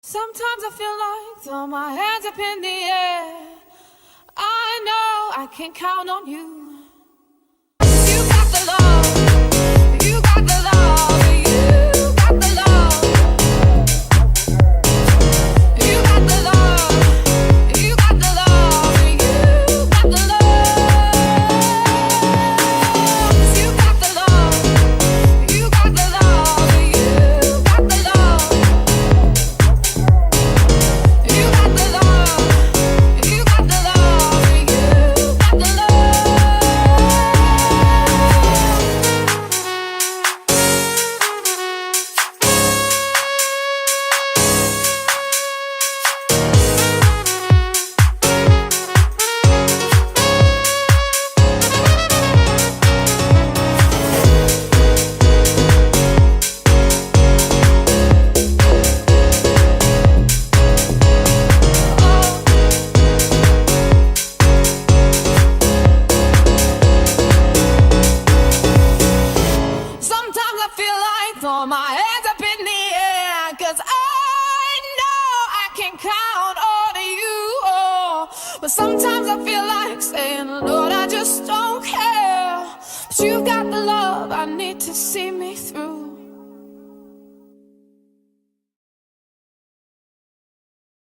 Sometimes I feel like throw my hands up in the air. I know I can count on you. You got the love, you got the love, you got the love. You got the love, you got the love, you got the love. You got the love, you got the love, you got the love. You got the love, you got the love, you got the love. Sometimes I feel like throwing my hands up in the air, 'cause I know I can count on you. Oh, but sometimes I feel like saying, Lord, I just don't care. But you got the love I need to see me through.